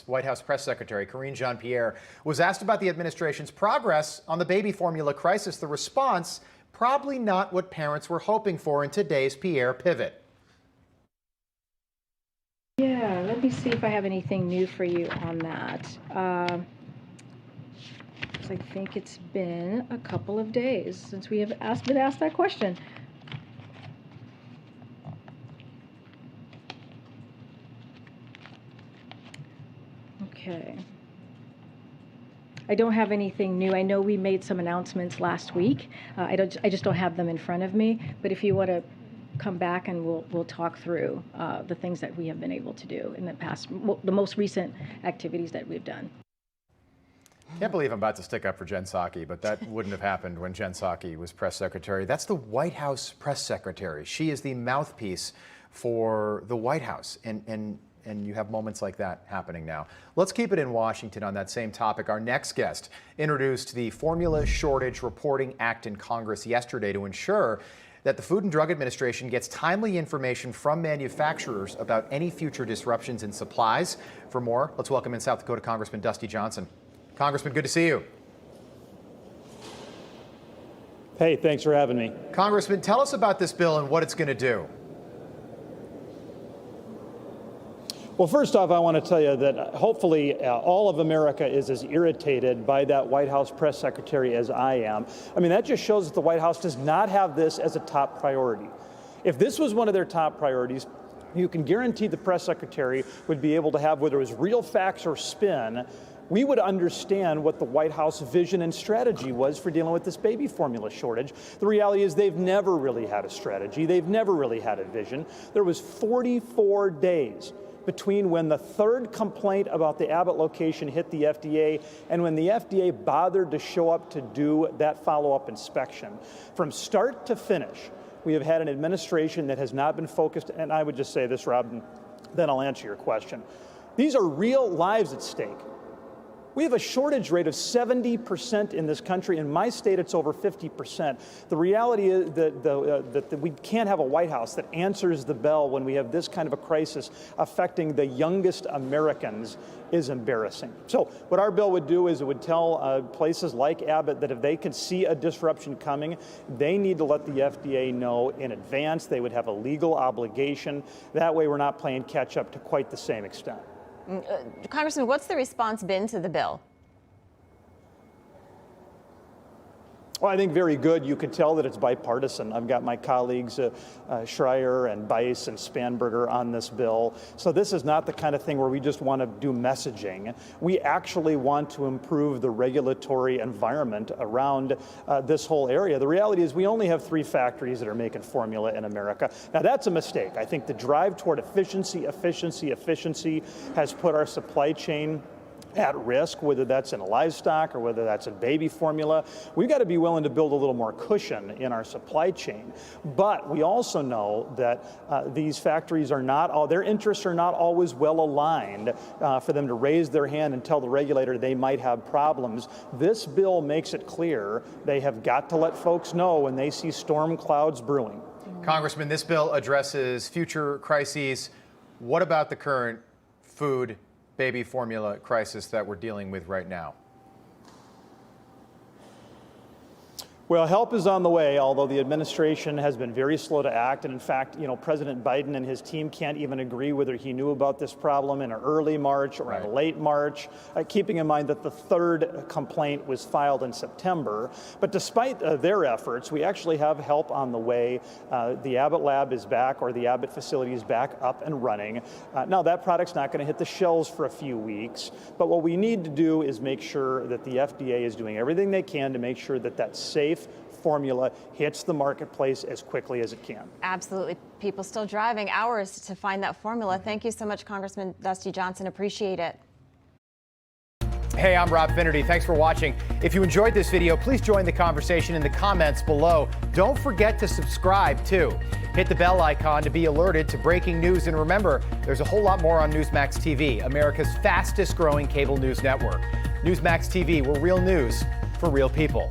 White House Press Secretary Karine Jean-Pierre was asked about the administration's progress on the baby formula crisis. The response, probably not what parents were hoping for in today's Pierre pivot. Yeah, let me see if I have anything new for you on that. I think it's been a couple of days since we have been asked that question. Okay. I don't have anything new. I know we made some announcements last week. I just don't have them in front of me. But if you want to come back and we'll talk through the things that we have been able to do in the past, the most recent activities that we've done. Can't believe I'm about to stick up for Jen Psaki, but that wouldn't have happened when Jen Psaki was press secretary. That's the White House press secretary. She is the mouthpiece for the White House, and you have moments like that happening now. Let's keep it in Washington on that same topic. Our next guest introduced the Formula Shortage Reporting Act in Congress yesterday to ensure that the Food and Drug Administration gets timely information from manufacturers about any future disruptions in supplies. For more, let's welcome in South Dakota Congressman Dusty Johnson. Congressman, good to see you. Hey, thanks for having me. Congressman, tell us about this bill and what it's going to do. Well, first off, I want to tell you that hopefully all of America is as irritated by that White House press secretary as I am. I mean, that just shows that the White House does not have this as a top priority. If this was one of their top priorities, you can guarantee the press secretary would be able to have, whether it was real facts or spin, we would understand what the White House vision and strategy was for dealing with this baby formula shortage. The reality is they've never really had a strategy. They've never really had a vision. There was 44 days between when the third complaint about the Abbott location hit the FDA and when the FDA bothered to show up to do that follow-up inspection. From start to finish, we have had an administration that has not been focused, and I would just say this, Rob, and then I'll answer your question. These are real lives at stake. We have a shortage rate of 70% in this country. In my state, it's over 50%. The reality is that we can't have a White House that answers the bell when we have this kind of a crisis affecting the youngest Americans is embarrassing. So what our bill would do is it would tell places like Abbott that if they can see a disruption coming, they need to let the FDA know in advance. They would have a legal obligation. That way we're not playing catch up to quite the same extent. Congressman, what's the response been to the bill? Well, I think very good. You could tell that it's bipartisan. I've got my colleagues Schreier and Bice and Spanberger on this bill. So this is not the kind of thing where we just want to do messaging. We actually want to improve the regulatory environment around this whole area. The reality is we only have 3 factories that are making formula in America. Now, that's a mistake. I think the drive toward efficiency has put our supply chain at risk, whether that's in livestock or whether that's in baby formula. We've got to be willing to build a little more cushion in our supply chain. But we also know that these factories are not their interests are not always well aligned for them to raise their hand and tell the regulator they might have problems. This bill makes it clear they have got to let folks know when they see storm clouds brewing. Congressman, this bill addresses future crises. What about the current food baby formula crisis that we're dealing with right now? Well, help is on the way, although the administration has been very slow to act. And in fact, President Biden and his team can't even agree whether he knew about this problem in early March or in late March, keeping in mind that the third complaint was filed in September. But despite their efforts, we actually have help on the way. The Abbott lab is back, or the Abbott facility is back up and running. Now, that product's not going to hit the shelves for a few weeks. But what we need to do is make sure that the FDA is doing everything they can to make sure that that safe formula hits the marketplace as quickly as it can. Absolutely. People still driving hours to find that formula. Thank you so much, Congressman Dusty Johnson. Appreciate it. Hey, I'm Rob Finnerty. Thanks for watching. If you enjoyed this video, please join the conversation in the comments below. Don't forget to subscribe, too. Hit the bell icon to be alerted to breaking news. And remember, there's a whole lot more on Newsmax TV, America's fastest growing cable news network. Newsmax TV, where real news for real people.